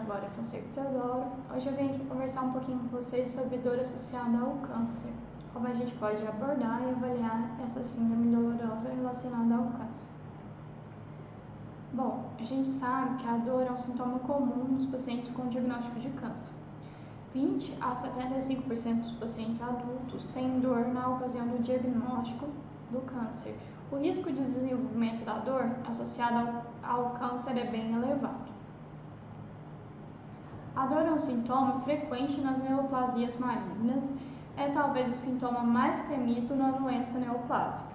Glória Fonseca Teodoro. Hoje eu venho aqui conversar um pouquinho com vocês sobre dor associada ao câncer, como a gente pode abordar e avaliar essa síndrome dolorosa relacionada ao câncer. Bom, a gente sabe que a dor é um sintoma comum nos pacientes com diagnóstico de câncer. 20 a 75% dos pacientes adultos têm dor na ocasião do diagnóstico do câncer. O risco de desenvolvimento da dor associada ao câncer é bem elevado. A dor é um sintoma frequente nas neoplasias malignas, é talvez o sintoma mais temido na doença neoplásica.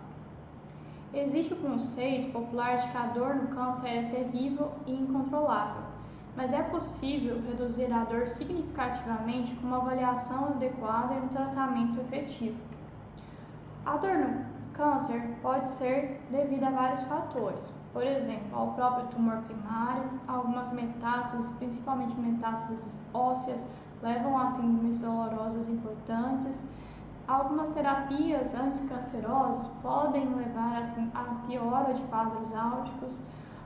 Existe o conceito popular de que a dor no câncer é terrível e incontrolável, mas é possível reduzir a dor significativamente com uma avaliação adequada e um tratamento efetivo. A dor no câncer pode ser devida a vários fatores, por exemplo, ao próprio tumor primário, algumas metástases, principalmente metástases ósseas, levam a síndromes dolorosas importantes. Algumas terapias anticancerosas podem levar assim, à piora de quadros áuricos.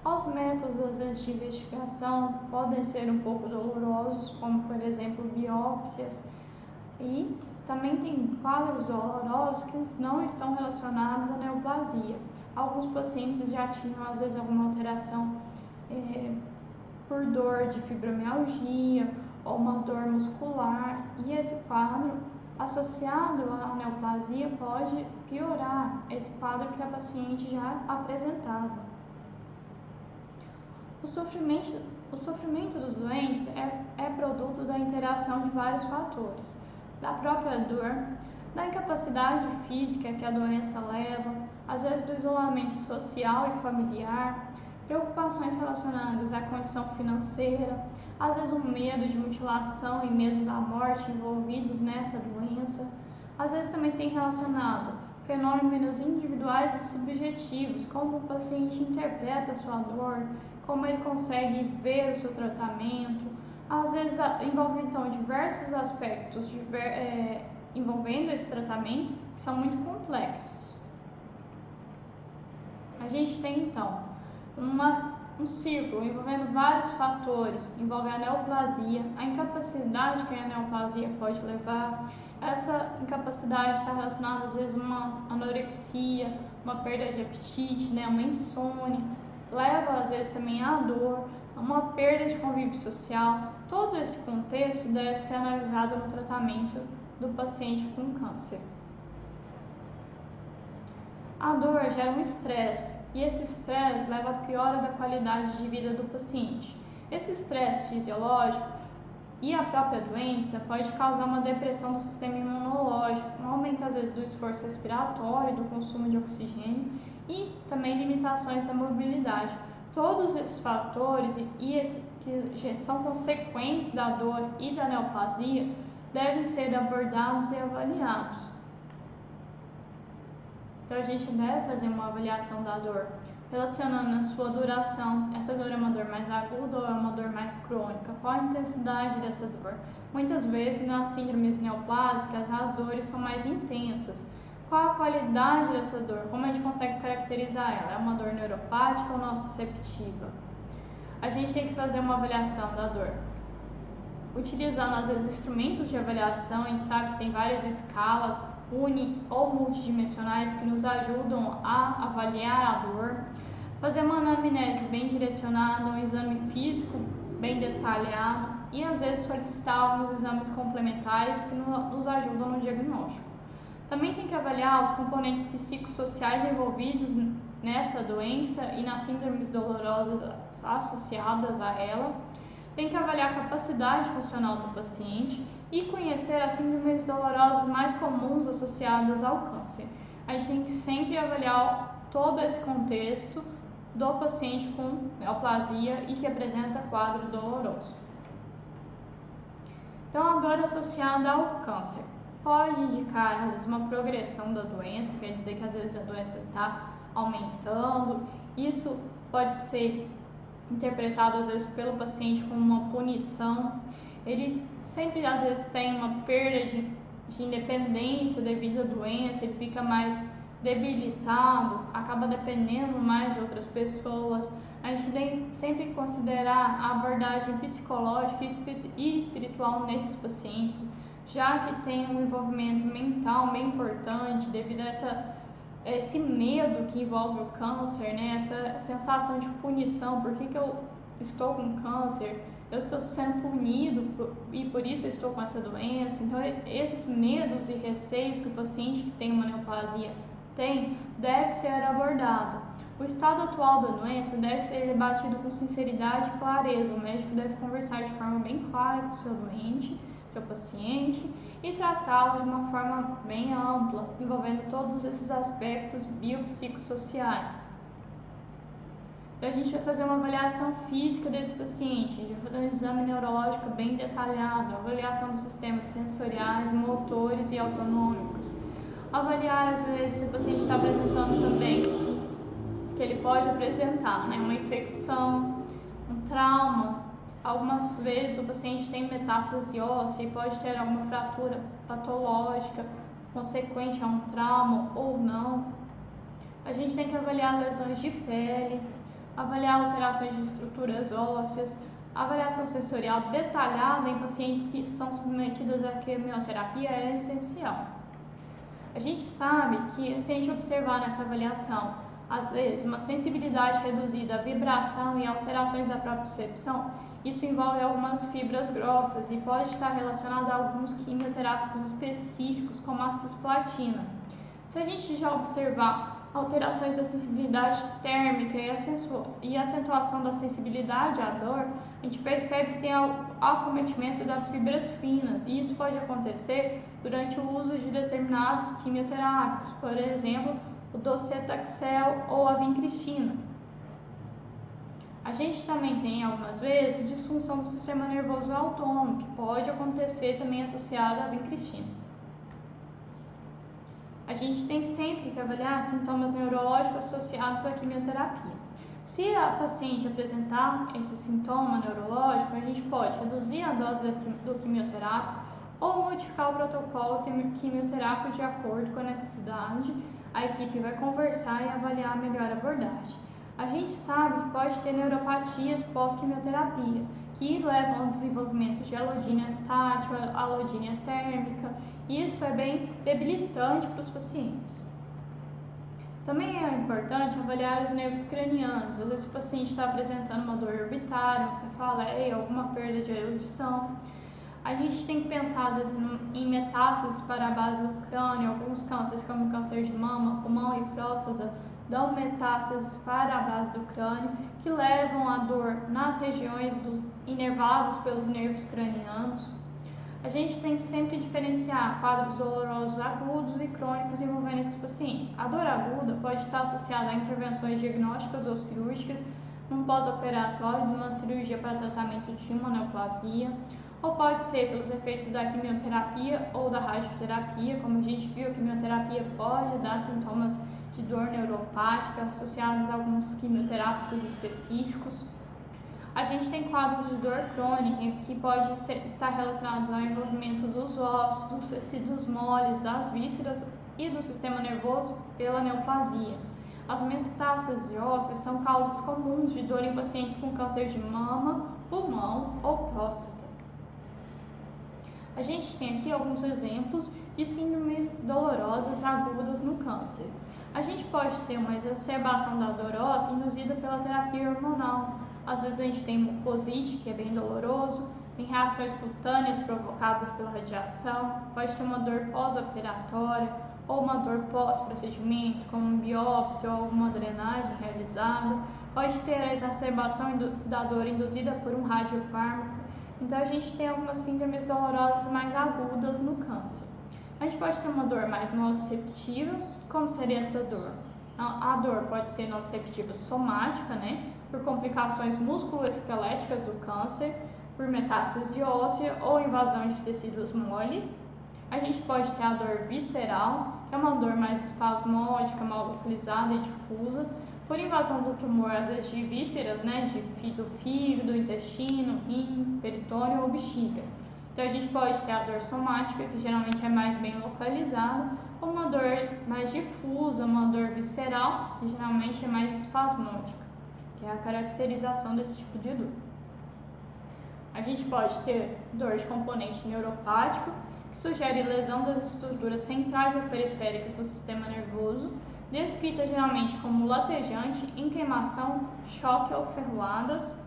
Os métodos, às vezes, de investigação podem ser um pouco dolorosos, como, por exemplo, biópsias. E também tem quadros dolorosos que não estão relacionados à neoplasia. Alguns pacientes já tinham, às vezes, alguma alteração por dor de fibromialgia ou uma dor muscular, e esse quadro associado à neoplasia pode piorar esse quadro que a paciente já apresentava. O sofrimento dos doentes é produto da interação de vários fatores, da própria dor, da incapacidade física que a doença leva, às vezes do isolamento social e familiar, preocupações relacionadas à condição financeira, às vezes um medo de mutilação e medo da morte envolvidos nessa doença. Às vezes também tem relacionado fenômenos individuais e subjetivos, como o paciente interpreta a sua dor, como ele consegue ver o seu tratamento. Às vezes envolve então diversos aspectos envolvendo esse tratamento que são muito complexos. A gente tem então um círculo envolvendo vários fatores, envolve a neoplasia, a incapacidade que a neoplasia pode levar. Essa incapacidade está relacionada às vezes a uma anorexia, uma perda de apetite, uma insônia, leva às vezes também à dor, a uma perda de convívio social. Todo esse contexto deve ser analisado no tratamento do paciente com câncer. A dor gera um estresse e esse estresse leva à piora da qualidade de vida do paciente. Esse estresse fisiológico e a própria doença pode causar uma depressão do sistema imunológico, um aumento às vezes do esforço respiratório, do consumo de oxigênio e também limitações da mobilidade. Todos esses fatores que são consequentes da dor e da neoplasia devem ser abordados e avaliados. Então a gente deve fazer uma avaliação da dor, relacionando a sua duração. Essa dor é uma dor mais aguda ou é uma dor mais crônica? Qual a intensidade dessa dor? Muitas vezes nas síndromes neoplásicas as dores são mais intensas. Qual a qualidade dessa dor? Como a gente consegue caracterizar ela? É uma dor neuropática ou nociceptiva? A gente tem que fazer uma avaliação da dor utilizando às vezes instrumentos de avaliação. A gente sabe que tem várias escalas uni ou multidimensionais que nos ajudam a avaliar a dor, fazer uma anamnese bem direcionada, um exame físico bem detalhado e às vezes solicitar alguns exames complementares que nos ajudam no diagnóstico. Também tem que avaliar os componentes psicossociais envolvidos nessa doença e nas síndromes dolorosas associadas a ela. Tem que avaliar a capacidade funcional do paciente e conhecer as síndromes dolorosas mais comuns associadas ao câncer. A gente tem que sempre avaliar todo esse contexto do paciente com neoplasia e que apresenta quadro doloroso. Então, a dor associada ao câncer pode indicar, às vezes, uma progressão da doença, quer dizer que às vezes a doença está aumentando. Isso pode ser interpretado às vezes pelo paciente como uma punição. Ele sempre às vezes tem uma perda de independência devido à doença, ele fica mais debilitado, acaba dependendo mais de outras pessoas. A gente tem sempre que considerar a abordagem psicológica e espiritual nesses pacientes, já que tem um envolvimento mental bem importante devido a esse medo que envolve o câncer, né? Essa sensação de punição. Por que eu estou com câncer? Eu estou sendo punido e por isso eu estou com essa doença. Então, esses medos e receios que o paciente que tem uma neoplasia tem, deve ser abordado. O estado atual da doença deve ser debatido com sinceridade e clareza. O médico deve conversar de forma bem clara com o seu doente, seu paciente, e tratá-lo de uma forma bem ampla, envolvendo todos esses aspectos biopsicossociais. Então, a gente vai fazer uma avaliação física desse paciente, a gente vai fazer um exame neurológico bem detalhado, avaliação dos sistemas sensoriais, motores e autonômicos. Avaliar, às vezes, se o paciente está apresentando também, que ele pode apresentar, né, uma infecção, um trauma. Algumas vezes o paciente tem metástase óssea e pode ter alguma fratura patológica consequente a um trauma ou não. A gente tem que avaliar lesões de pele, avaliar alterações de estruturas ósseas, avaliação sensorial detalhada em pacientes que são submetidos à quimioterapia é essencial. A gente sabe que, se a gente observar nessa avaliação, às vezes, uma sensibilidade reduzida à vibração e alterações da propriocepção, isso envolve algumas fibras grossas e pode estar relacionado a alguns quimioterápicos específicos, como a cisplatina. Se a gente já observar alterações da sensibilidade térmica e acentuação da sensibilidade à dor, a gente percebe que tem acometimento das fibras finas, e isso pode acontecer durante o uso de determinados quimioterápicos, por exemplo, o docetaxel ou a vincristina. A gente também tem, algumas vezes, disfunção do sistema nervoso autônomo, que pode acontecer também associada à vincristina. A gente tem sempre que avaliar sintomas neurológicos associados à quimioterapia. Se a paciente apresentar esse sintoma neurológico, a gente pode reduzir a dose do quimioterápico ou modificar o protocolo quimioterápico de acordo com a necessidade. A equipe vai conversar e avaliar a melhor abordagem. A gente sabe que pode ter neuropatias pós-quimioterapia, que levam ao desenvolvimento de alodínia tátil, alodínia térmica, e isso é bem debilitante para os pacientes. Também é importante avaliar os nervos cranianos. Às vezes o paciente está apresentando uma dor orbitária, uma cefaleia, alguma perda de erudição. A gente tem que pensar, às vezes, em metástases para a base do crânio. Alguns cânceres, como câncer de mama, pulmão e próstata, dão metástases para a base do crânio, que levam à dor nas regiões inervadas pelos nervos cranianos. A gente tem que sempre diferenciar quadros dolorosos agudos e crônicos envolvendo esses pacientes. A dor aguda pode estar associada a intervenções diagnósticas ou cirúrgicas, num pós-operatório, numa cirurgia para tratamento de uma neoplasia, ou pode ser pelos efeitos da quimioterapia ou da radioterapia. Como a gente viu, a quimioterapia pode dar sintomas de dor neuropática associados a alguns quimioterápicos específicos. A gente tem quadros de dor crônica que podem estar relacionados ao envolvimento dos ossos, dos tecidos moles, das vísceras e do sistema nervoso pela neoplasia. As metástases ósseas são causas comuns de dor em pacientes com câncer de mama, pulmão ou próstata. A gente tem aqui alguns exemplos de síndromes dolorosas agudas no câncer. A gente pode ter uma exacerbação da dor óssea induzida pela terapia hormonal. Às vezes a gente tem mucosite, que é bem doloroso, tem reações cutâneas provocadas pela radiação, pode ter uma dor pós-operatória ou uma dor pós-procedimento, como biópsia ou alguma drenagem realizada, pode ter a exacerbação da dor induzida por um radiofármaco. Então a gente tem algumas síndromes dolorosas mais agudas no câncer. A gente pode ter uma dor mais nociceptiva. Como seria essa dor? A dor pode ser nociceptiva somática, né? Por complicações musculoesqueléticas do câncer, por metástase óssea ou invasão de tecidos moles. A gente pode ter a dor visceral, que é uma dor mais espasmódica, mal localizada e difusa, por invasão do tumor, às vezes de vísceras, né, do fígado, intestino, rim, peritônio ou bexiga. Então a gente pode ter a dor somática, que geralmente é mais bem localizada, ou uma dor mais difusa, uma dor visceral, que geralmente é mais espasmódica, que é a caracterização desse tipo de dor. A gente pode ter dor de componente neuropático, que sugere lesão das estruturas centrais ou periféricas do sistema nervoso, descrita geralmente como latejante, em queimação, choque ou ferroadas.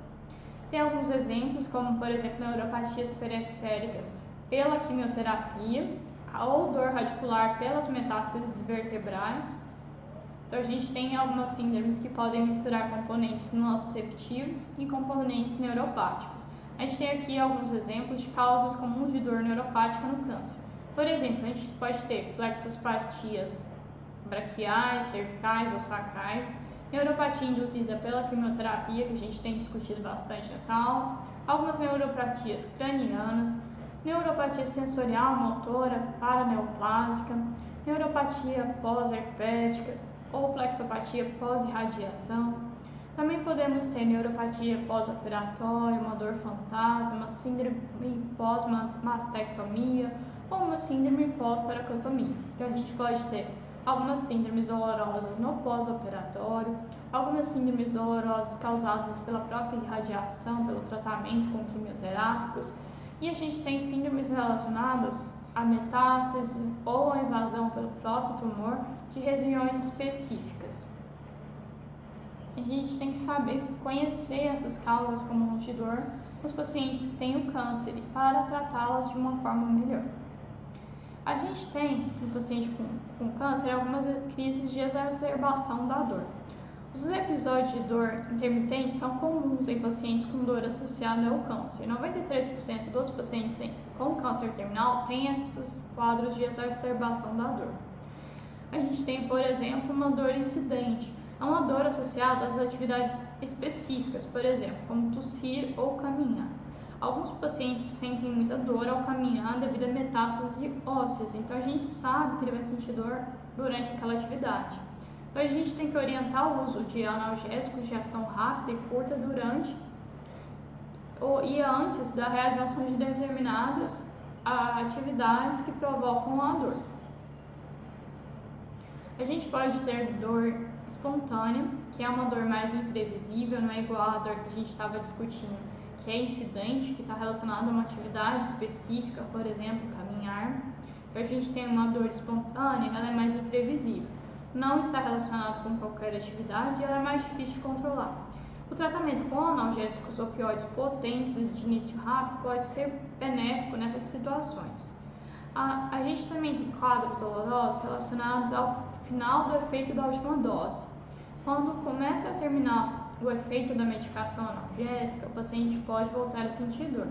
Tem alguns exemplos, como por exemplo neuropatias periféricas pela quimioterapia, ou dor radicular pelas metástases vertebrais. Então a gente tem algumas síndromes que podem misturar componentes nociceptivos e componentes neuropáticos. A gente tem aqui alguns exemplos de causas comuns de dor neuropática no câncer. Por exemplo, a gente pode ter plexuspatias braquiais, cervicais ou sacrais, neuropatia induzida pela quimioterapia, que a gente tem discutido bastante nessa aula, algumas neuropatias cranianas, neuropatia sensorial motora paraneoplásica, neuropatia pós-herpética ou plexopatia pós-irradiação. Também podemos ter neuropatia pós-operatória, uma dor fantasma, síndrome pós-mastectomia ou uma síndrome pós-toracotomia. Então a gente pode ter algumas síndromes dolorosas no pós-operatório, algumas síndromes dolorosas causadas pela própria irradiação, pelo tratamento com quimioterápicos, e a gente tem síndromes relacionadas a metástase ou a invasão pelo próprio tumor de regiões específicas. A gente tem que saber conhecer essas causas comuns de dor nos pacientes que têm o câncer para tratá-las de uma forma melhor. A gente tem no paciente com câncer algumas crises de exacerbação da dor. Os episódios de dor intermitente são comuns em pacientes com dor associada ao câncer. 93% dos pacientes com câncer terminal têm esses quadros de exacerbação da dor. A gente tem, por exemplo, uma dor incidente. É uma dor associada às atividades específicas, por exemplo, como tossir ou caminhar. Alguns pacientes sentem muita dor ao caminhar devido a metástases ósseas, então a gente sabe que ele vai sentir dor durante aquela atividade. Então a gente tem que orientar o uso de analgésicos de ação rápida e curta durante e antes da realização de determinadas atividades que provocam a dor. A gente pode ter dor espontânea, que é uma dor mais imprevisível, não é igual à dor que a gente estava discutindo, que é incidente, que está relacionada a uma atividade específica, por exemplo, caminhar. Então a gente tem uma dor espontânea, ela é mais imprevisível. Não está relacionada com qualquer atividade e ela é mais difícil de controlar. O tratamento com analgésicos opioides potentes de início rápido pode ser benéfico nessas situações. A gente também tem quadros dolorosos relacionados ao final do efeito da última dose. Quando começa a terminar o efeito da medicação analgésica, o paciente pode voltar a sentir dor.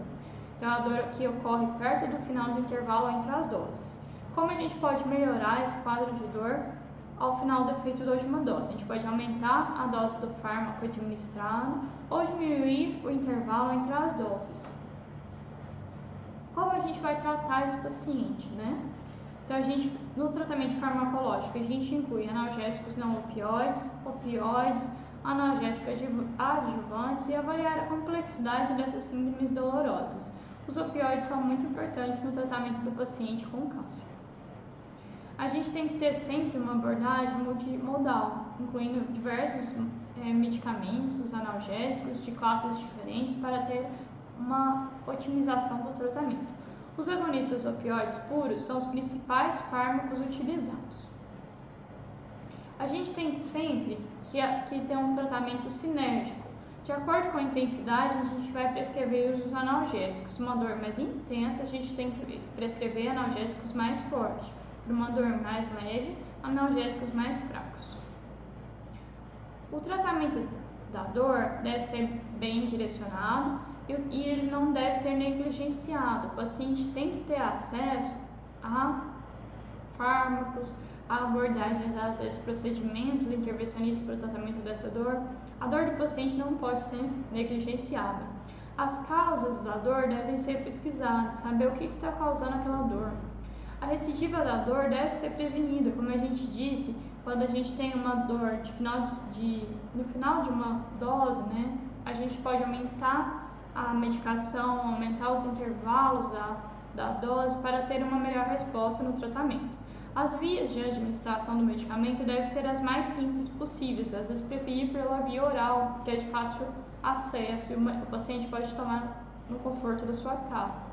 Então, a dor que ocorre perto do final do intervalo entre as doses. Como a gente pode melhorar esse quadro de dor ao final do efeito da última dose? A gente pode aumentar a dose do fármaco administrado ou diminuir o intervalo entre as doses. Como a gente vai tratar esse paciente, né? Então, no tratamento farmacológico, a gente inclui analgésicos não opioides, analgésicos adjuvantes e avaliar a complexidade dessas síndromes dolorosas. Os opioides são muito importantes no tratamento do paciente com câncer. A gente tem que ter sempre uma abordagem multimodal, incluindo diversos medicamentos analgésicos de classes diferentes para ter uma otimização do tratamento. Os agonistas opioides puros são os principais fármacos utilizados. A gente tem sempre que ter um tratamento sinérgico. De acordo com a intensidade, a gente vai prescrever os analgésicos. Uma dor mais intensa, a gente tem que prescrever analgésicos mais fortes. Para uma dor mais leve, analgésicos mais fracos. O tratamento da dor deve ser bem direcionado e ele não deve ser negligenciado. O paciente tem que ter acesso a fármacos, a abordagens, às vezes procedimentos intervencionistas para o tratamento dessa dor. A dor do paciente não pode ser negligenciada. As causas da dor devem ser pesquisadas, saber o que está causando aquela dor. A recidiva da dor deve ser prevenida, como a gente disse, quando a gente tem uma dor no final de uma dose, né, a gente pode aumentar a medicação, aumentar os intervalos da dose para ter uma melhor resposta no tratamento. As vias de administração do medicamento devem ser as mais simples possíveis, às vezes preferir pela via oral, que é de fácil acesso e o paciente pode tomar no conforto da sua casa.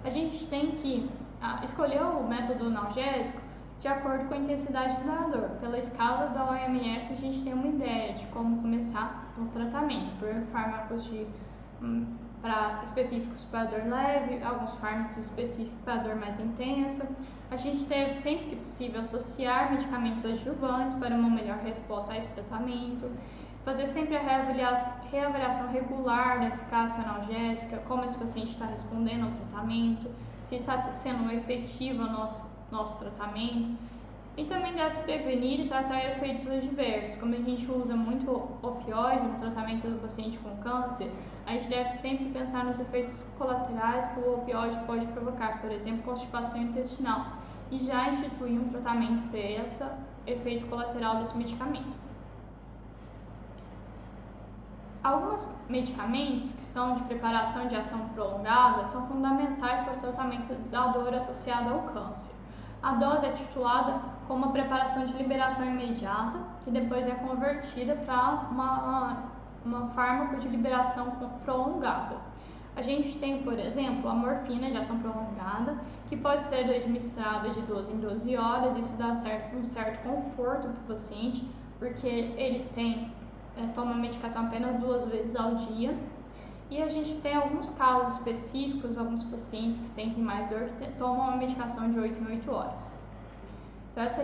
A gente tem que escolher o método analgésico de acordo com a intensidade da dor. Pela escala da OMS, a gente tem uma ideia de como começar o tratamento, por fármacos específicos para dor leve, alguns fármacos específicos para dor mais intensa. A gente deve, sempre que possível, associar medicamentos adjuvantes para uma melhor resposta a esse tratamento, fazer sempre a reavaliação regular da eficácia analgésica, como esse paciente está respondendo ao tratamento, se está sendo efetivo o nosso tratamento, e também deve prevenir e tratar efeitos adversos. Como a gente usa muito opioide no tratamento do paciente com câncer, a gente deve sempre pensar nos efeitos colaterais que o opioide pode provocar, por exemplo, constipação intestinal, e já instituir um tratamento para esse efeito colateral desse medicamento. Alguns medicamentos que são de preparação de ação prolongada são fundamentais para o tratamento da dor associada ao câncer. A dose é titulada como uma preparação de liberação imediata, que depois é convertida para uma fármaco de liberação prolongada. A gente tem, por exemplo, a morfina de ação prolongada, que pode ser administrada de 12 em 12 horas. Isso dá um certo conforto para o paciente, porque ele toma a medicação apenas 2 vezes ao dia. E a gente tem alguns casos específicos, alguns pacientes que têm mais dor que tomam a medicação de 8 em 8 horas. Então essa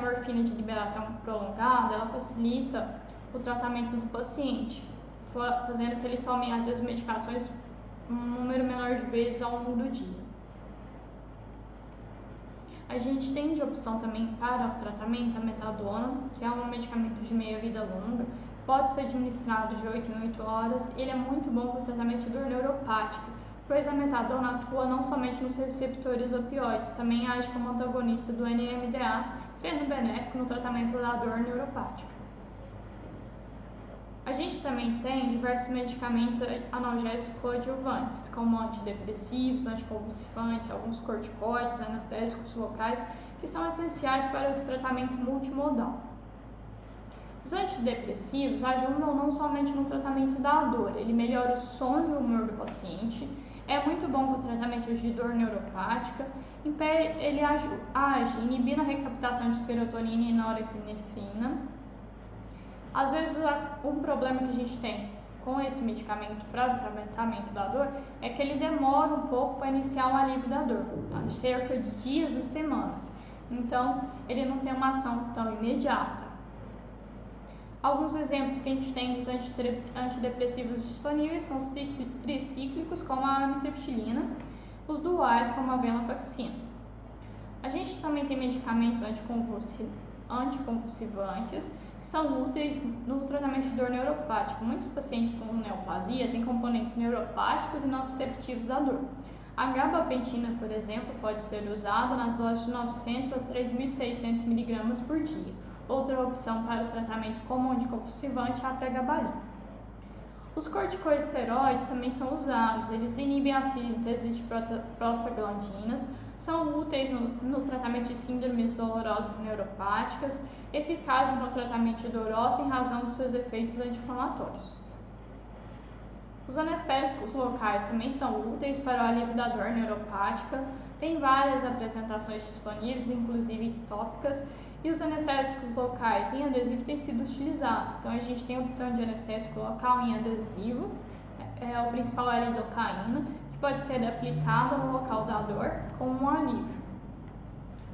morfina de liberação prolongada, ela facilita o tratamento do paciente, fazendo que ele tome às vezes medicações um número menor de vezes ao longo do dia. A gente tem de opção também para o tratamento a metadona, que é um medicamento de meia-vida longa, pode ser administrado de 8 em 8 horas. Ele é muito bom para o tratamento de dor neuropática, pois a metadona atua não somente nos receptores opioides, também age como antagonista do NMDA, sendo benéfico no tratamento da dor neuropática. A gente também tem diversos medicamentos analgésicos coadjuvantes, como antidepressivos, anticonvulsivantes, alguns corticoides, anestésicos locais, que são essenciais para esse tratamento multimodal. Os antidepressivos ajudam não somente no tratamento da dor, ele melhora o sono e o humor do paciente, é muito bom para o tratamento de dor neuropática, ele age inibindo a recaptação de serotonina e norepinefrina. Às vezes, um problema que a gente tem com esse medicamento para o tratamento da dor é que ele demora um pouco para iniciar o alívio da dor, cerca de dias e semanas. Então, ele não tem uma ação tão imediata. Alguns exemplos que a gente tem dos antidepressivos disponíveis são os tricíclicos, como a amitriptilina, os duais, como a venlafaxina. A gente também tem medicamentos anticonvulsivantes, que são úteis no tratamento de dor neuropática. Muitos pacientes com neoplasia têm componentes neuropáticos e nociceptivos da dor. A gabapentina, por exemplo, pode ser usada nas doses de 900 a 3.600 mg por dia. Outra opção para o tratamento como anticonvulsivante é a pregabalina. Os corticosteroides também são usados, eles inibem a síntese de prostaglandinas, são úteis no tratamento de síndromes dolorosas neuropáticas, eficazes no tratamento de dor óssea em razão dos seus efeitos anti-inflamatórios. Os anestésicos locais também são úteis para o alívio da dor neuropática, tem várias apresentações disponíveis, inclusive tópicas, e os anestésicos locais em adesivo têm sido utilizados. Então a gente tem a opção de anestésico local em adesivo, o principal é a lidocaína, que pode ser aplicada no local da dor como um alívio.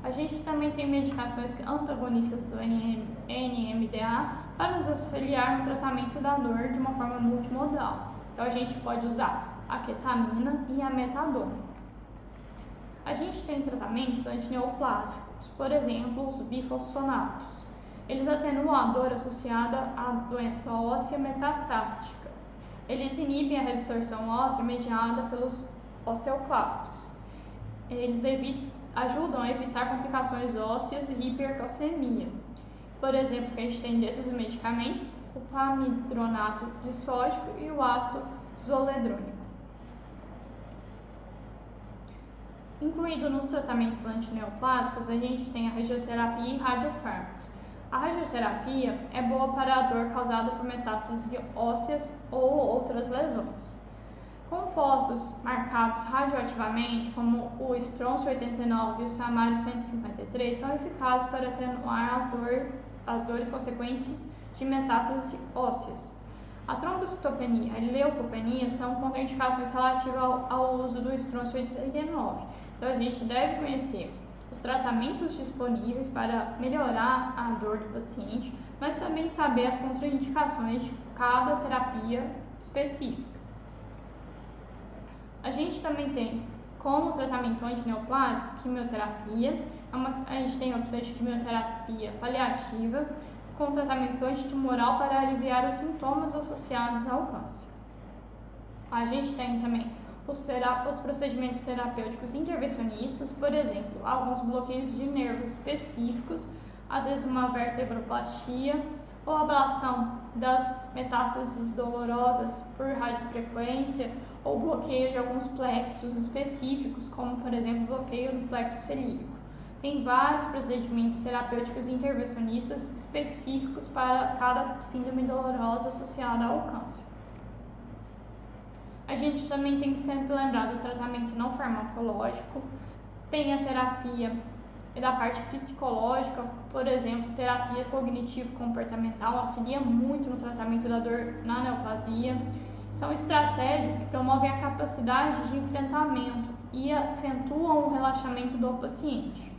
A gente também tem medicações antagonistas do NMDA para nos auxiliar no tratamento da dor de uma forma multimodal. Então a gente pode usar a ketamina e a metadona. A gente tem tratamentos antineoplásicos, por exemplo, os bifosfonatos. Eles atenuam a dor associada à doença óssea metastática. Eles inibem a reabsorção óssea mediada pelos osteoclastos. Eles ajudam a evitar complicações ósseas e hipercalcemia. Por exemplo, que a gente tem desses medicamentos, o pamidronato disódico e o ácido zoledrônico. Incluído nos tratamentos antineoplásicos, a gente tem a radioterapia e radiofármacos. A radioterapia é boa para a dor causada por metástases ósseas ou outras lesões. Compostos marcados radioativamente, como o estrôncio 89 e o samário 153, são eficazes para atenuar as dores consequentes de metástases ósseas. A trombocitopenia e leucopenia são contraindicações relativas ao uso do estrôncio 89. Então, a gente deve conhecer os tratamentos disponíveis para melhorar a dor do paciente, mas também saber as contraindicações de cada terapia específica. A gente também tem como tratamento antineoplásico, quimioterapia. A gente tem opções de quimioterapia paliativa com tratamento antitumoral para aliviar os sintomas associados ao câncer. A gente tem também os procedimentos terapêuticos intervencionistas, por exemplo, alguns bloqueios de nervos específicos, às vezes uma vertebroplastia ou ablação das metástases dolorosas por radiofrequência ou bloqueio de alguns plexos específicos, como por exemplo bloqueio do plexo celíaco. Tem vários procedimentos terapêuticos intervencionistas específicos para cada síndrome dolorosa associada ao câncer. A gente também tem que sempre lembrar do tratamento não farmacológico. Tem a terapia da parte psicológica, por exemplo, terapia cognitivo-comportamental auxilia muito no tratamento da dor na neoplasia. São estratégias que promovem a capacidade de enfrentamento e acentuam o relaxamento do paciente.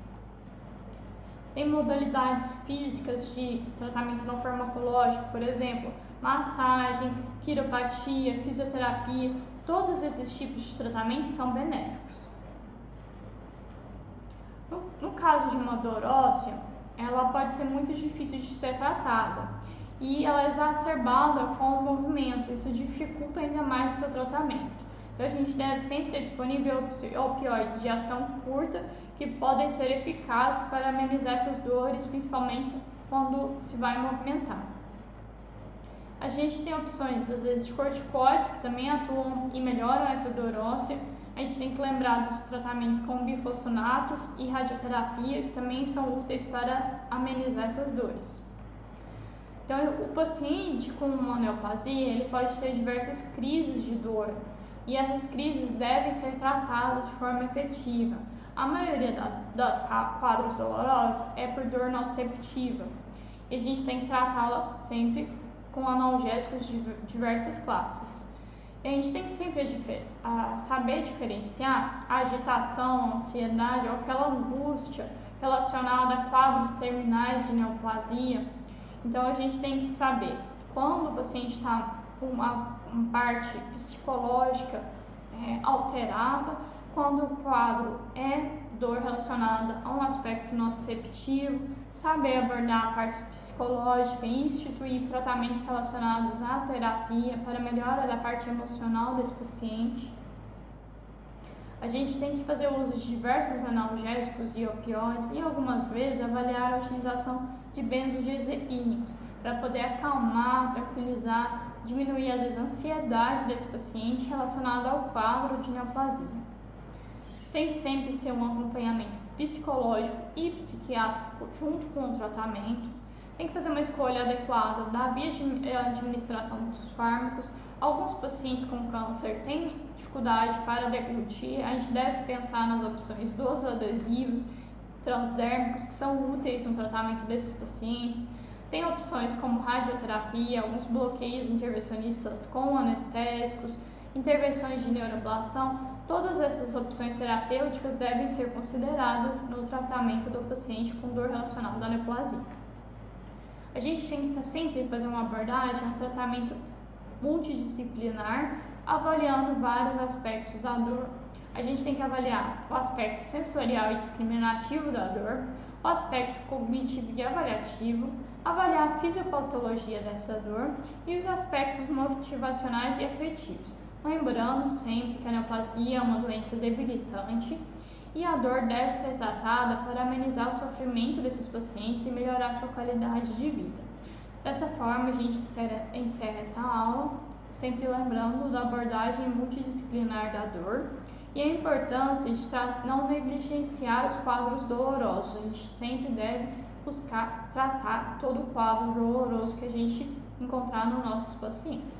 Tem modalidades físicas de tratamento não farmacológico, por exemplo, massagem, quiropatia, fisioterapia. Todos esses tipos de tratamentos são benéficos. No caso de uma dor óssea, ela pode ser muito difícil de ser tratada e ela é exacerbada com o movimento, isso dificulta ainda mais o seu tratamento. Então a gente deve sempre ter disponível opioides de ação curta que podem ser eficazes para amenizar essas dores, principalmente quando se vai movimentar. A gente tem opções, às vezes, de corticoides que também atuam e melhoram essa dor óssea. A gente tem que lembrar dos tratamentos com bifosfonatos e radioterapia, que também são úteis para amenizar essas dores. Então, o paciente com uma neoplasia, ele pode ter diversas crises de dor, e essas crises devem ser tratadas de forma efetiva. A maioria das quadros dolorosos é por dor nociceptiva, e a gente tem que tratá-la sempre com analgésicos de diversas classes. E a gente tem que sempre saber diferenciar a agitação, a ansiedade ou aquela angústia relacionada a quadros terminais de neoplasia. Então, a gente tem que saber quando o paciente está com uma parte psicológica alterada, quando o quadro é dor relacionada a um aspecto nociceptivo, saber abordar a parte psicológica e instituir tratamentos relacionados à terapia para melhora da parte emocional desse paciente. A gente tem que fazer uso de diversos analgésicos e opioides e algumas vezes avaliar a utilização de benzodiazepínicos para poder acalmar, tranquilizar, diminuir às vezes a ansiedade desse paciente relacionada ao quadro de neoplasia. Tem sempre que ter um acompanhamento psicológico e psiquiátrico junto com o tratamento. Tem que fazer uma escolha adequada da via de administração dos fármacos. Alguns pacientes com câncer têm dificuldade para deglutir. A gente deve pensar nas opções dos adesivos transdérmicos que são úteis no tratamento desses pacientes. Tem opções como radioterapia, alguns bloqueios intervencionistas com anestésicos, intervenções de neuroablação. Todas essas opções terapêuticas devem ser consideradas no tratamento do paciente com dor relacionada à neoplasia. A gente tem que sempre fazer uma abordagem, um tratamento multidisciplinar, avaliando vários aspectos da dor. A gente tem que avaliar o aspecto sensorial e discriminativo da dor, o aspecto cognitivo e avaliativo, avaliar a fisiopatologia dessa dor e os aspectos motivacionais e afetivos. Lembrando sempre que a neoplasia é uma doença debilitante e a dor deve ser tratada para amenizar o sofrimento desses pacientes e melhorar sua qualidade de vida. Dessa forma, a gente encerra essa aula, sempre lembrando da abordagem multidisciplinar da dor E a importância de não negligenciar os quadros dolorosos. A gente sempre deve buscar tratar todo o quadro doloroso que a gente encontrar nos nossos pacientes.